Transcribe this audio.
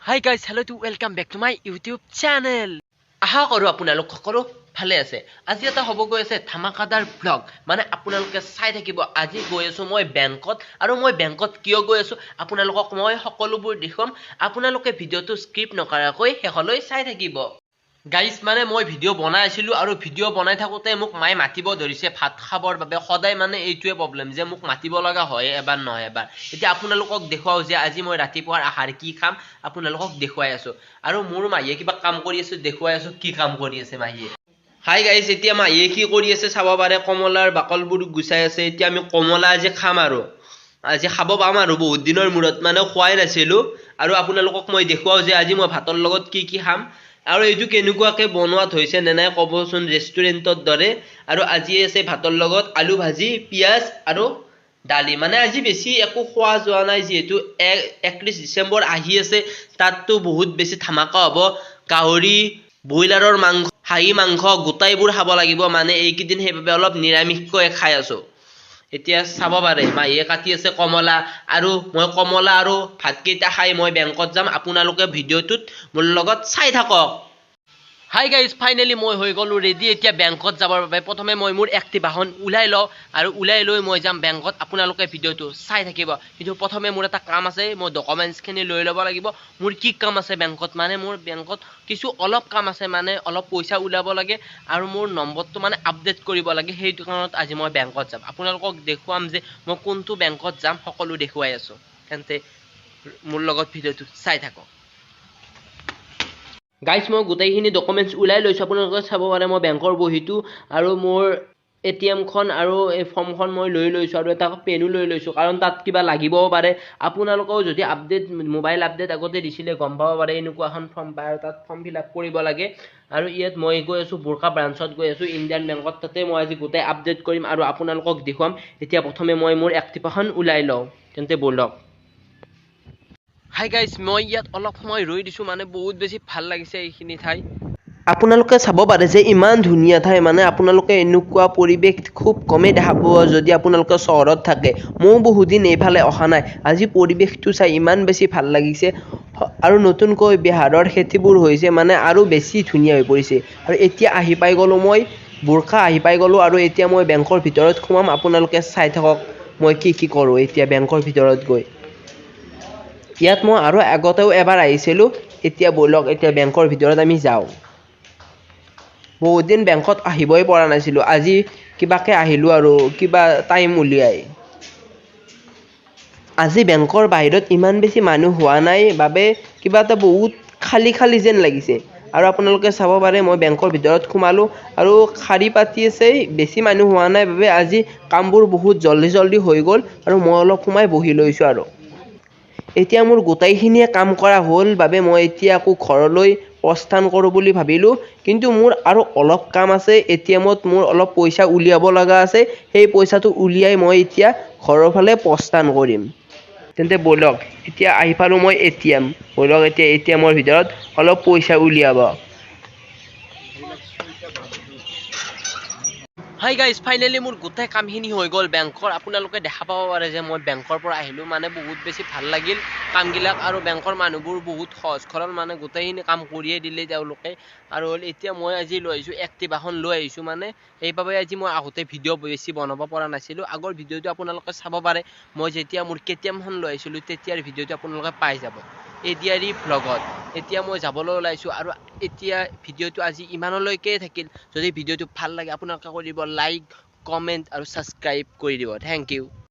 Hi guys, hello to welcome back to my YouTube channel. আশা কৰো আপোনালোক সকলো ভালে আছে। আজি এটা হ'ব গৈ আছে ধামাকাদাৰ ব্লগ। মানে আপোনালোকে চাই থাকিব। আজি গৈ আছো মই বেংকত আৰু মই বেংকত কিয় গৈ আছো আপোনালোকক মই সকলোবোৰ দেখুৱাম। আপোনালোকে ভিডিওটো স্কিপ নকৰাকৈ শেষলৈ চাই থাকিব। গাইজ মানে মই ভিডিও বনাই আছিলো আৰু ভিডিও বনাই থাকোতে মোক মায়ে মাতিব ধৰিছে ভাত খাবৰ বাবে। সদায় মানে এইটোৱে প্ৰব্লেম যে মোক মাতিব লগা হয় এবাৰ নহয় এবাৰ। এতিয়া আপোনালোকক দেখুৱাও যে আজি মই ৰাতিপুৱাৰ আহাৰ কি খাম আপোনালোকক দেখুৱাই আছো। আৰু মোৰ মায়ে কিবা কাম কৰি আছে দেখুৱাই আছো কি কাম কৰি আছে মায়ে। হাই গাইজ এতিয়া মায়ে কি কৰি আছে চাব পাৰে। কমলাৰ বাকলবোৰ গুচাই আছে। এতিয়া আমি কমলা আজি খাম আৰু আজি খাব পাম আৰু বহুত দিনৰ মূৰত মানে খোৱাই নাছিলো। আৰু আপোনালোকক মই দেখুৱাও যে আজি মই ভাতৰ লগত কি খাম আৰু এইটো কেনেকুৱাকে বনোৱাত হৈছে নে নাই ক'বচোন ৰেষ্টুৰেণ্টৰ দৰে। আৰু আজি আছে ভাতৰ লগত আলু ভাজি পিঁয়াজ আৰু দালি। মানে আজি বেছি একো খোৱা যোৱা নাই যিহেতু 31 ডিচেম্বৰ আহি আছে। তাততো বহুত বেছি ধামাকা হ'ব। গাহৰি ব্ৰইলাৰৰ মাংস হাঁহি মাংস গোটাইবোৰ খাব লাগিব। মানে এইকেইদিন সেইবাবে অলপ নিৰামিষকৈ খাই আছো। এতিয়া চাব পাৰে মায়ে কাটি আছে কমলা আৰু মই কমলা আৰু ভাতকেইটা খাই মই বেংকত যাম। আপোনালোকে ভিডিওটোত মোৰ লগত চাই থাকক। হাই গাইজ ফাইনেলি মই হৈ গ'লো ৰেডি এতিয়া বেংকত যাবৰ বাবে। প্ৰথমে মই মোৰ এক্টিভাখন ওলাই লওঁ আৰু ওলাই লৈ মই যাম বেংকত। আপোনালোকে ভিডিওটো চাই থাকিব। কিন্তু প্ৰথমে মোৰ এটা কাম আছে। মই ডকুমেণ্টছখিনি লৈ ল'ব লাগিব। মোৰ কি কাম আছে বেংকত মানে মোৰ বেংকত কিছু অলপ কাম আছে। মানে অলপ পইচা ওলাব লাগে আৰু মোৰ নম্বৰটো মানে আপডেট কৰিব লাগে। সেইটো কাৰণত আজি মই বেংকত যাম। আপোনালোকক দেখুৱাম যে মই কোনটো বেংকত যাম সকলো দেখুৱাই আছোঁ। তেন্তে মোৰ লগত ভিডিওটো চাই থাকক। গাইজ মই গোটেইখিনি ডকুমেণ্টছ ওলাই লৈছোঁ। আপোনালোকে চাব পাৰে মই বেংকৰ বহীটো আৰু মোৰ ATM-খন আৰু এই ফৰ্মখন মই লৈ লৈছোঁ আৰু এটা পেনো লৈ লৈছোঁ কাৰণ তাত কিবা লাগিবও পাৰে। আপোনালোকেও যদি আপডেট মোবাইল আপডেট আগতে দিছিলে গম পাব পাৰে এনেকুৱা এখন ফৰ্ম পায় আৰু তাত ফৰ্ম ফিল আপ কৰিব লাগে। আৰু ইয়াত মই গৈ আছোঁ বোৰকা ব্ৰাঞ্চত গৈ আছোঁ ইণ্ডিয়ান বেংকত। তাতে মই আজি গোটেই আপডেট কৰিম আৰু আপোনালোকক দেখুৱাম। এতিয়া প্ৰথমে মই মোৰ এক্টিভাখন ওলাই লওঁ। তেন্তে ব'লক। হাই গাইজ মই ইয়াত অলপ সময় ৰৈ দিছোঁ। মানে বহুত বেছি ভাল লাগিছে এইখিনি ঠাই। আপোনালোকে চাব পাৰে যে ইমান ধুনীয়া ঠাই। মানে আপোনালোকে এনেকুৱা পৰিৱেশ খুব কমেই দেখা পাব যদি আপোনালোকে চহৰত থাকে। ময়ো বহুত দিন এইফালে অহা নাই। আজি পৰিৱেশটো চাই ইমান বেছি ভাল লাগিছে আৰু নতুনকৈ বিহাৰৰ খেতিবোৰ হৈছে মানে আৰু বেছি ধুনীয়া হৈ পৰিছে। আৰু এতিয়া আহি পাই গ'লোঁ মই বোৰকা আহি পাই গ'লোঁ আৰু এতিয়া মই বেংকৰ ভিতৰত সোমাম। আপোনালোকে চাই থাকক মই কি কৰোঁ এতিয়া বেংকৰ ভিতৰত গৈ। ইয়াত মই আৰু আগতেও এবাৰ আহিছিলোঁ। এতিয়া ব'লক এতিয়া বেংকৰ ভিতৰত আমি যাওঁ। বহুত দিন বেংকত আহিবই পৰা নাছিলোঁ। আজি কিবাকে আহিলোঁ আৰু কিবা টাইম উলিয়াই। আজি বেংকৰ বাহিৰত ইমান বেছি মানুহ হোৱা নাই বাবে কিবা এটা বহুত খালী যেন লাগিছে। আৰু আপোনালোকে চাব পাৰে মই বেংকৰ ভিতৰত সোমালোঁ আৰু শাৰী পাতি আছে। বেছি মানুহ হোৱা নাই বাবে আজি কামবোৰ বহুত জল্দি হৈ গ'ল আৰু মই অলপ সোমাই বহি লৈছোঁ আৰু এতিয়া মোৰ গোটেইখিনিয়ে কাম কৰা হ'ল বাবে মই এতিয়া আকৌ ঘৰলৈ প্ৰস্থান কৰোঁ বুলি ভাবিলোঁ। কিন্তু মোৰ আৰু অলপ কাম আছে। ATM-ত মোৰ অলপ পইচা উলিয়াব লগা আছে। সেই পইচাটো উলিয়াই মই এতিয়া ঘৰৰ ফালে প্ৰস্থান কৰিম। তেন্তে ব'লক এতিয়া আহি পালোঁ মই ATM। ব'লক এতিয়া ATM-ৰ ভিতৰত অলপ পইচা উলিয়াব। হাই গাইজ ফাইনেলি মোৰ গোটেই কামখিনি হৈ গ'ল বেংকৰ। আপোনালোকে দেখা পাব পাৰে যে মই বেংকৰ পৰা আহিলোঁ। মানে বহুত বেছি ভাল লাগিল কামবিলাক আৰু বেংকৰ মানুহবোৰ বহুত সহজ সৰল। মানে গোটেইখিনি কাম কৰিয়ে দিলে তেওঁলোকে। আৰু এতিয়া মই আজি লৈ আহিছোঁ এক্টিভাখন লৈ আহিছোঁ। মানে সেইবাবে আজি মই আহোঁতে ভিডিঅ' বেছি বনাব পৰা নাছিলোঁ। আগৰ ভিডিঅ'টো আপোনালোকে চাব পাৰে। মই যেতিয়া মোৰ KTM-খন লৈ আহিছিলোঁ তেতিয়াৰ ভিডিঅ'টো আপোনালোকে পাই যাব ADRE ভ্লগত। এতিয়া মই যাবলৈ ওলাইছোঁ আৰু এতিয়া ভিডিঅ'টো আজি ইমানলৈকে থাকিল। যদি ভিডিঅ'টো ভাল লাগে আপোনালোকে কৰিব লাইক কমেণ্ট আৰু ছাবস্ক্ৰাইব কৰি দিব। Thank U.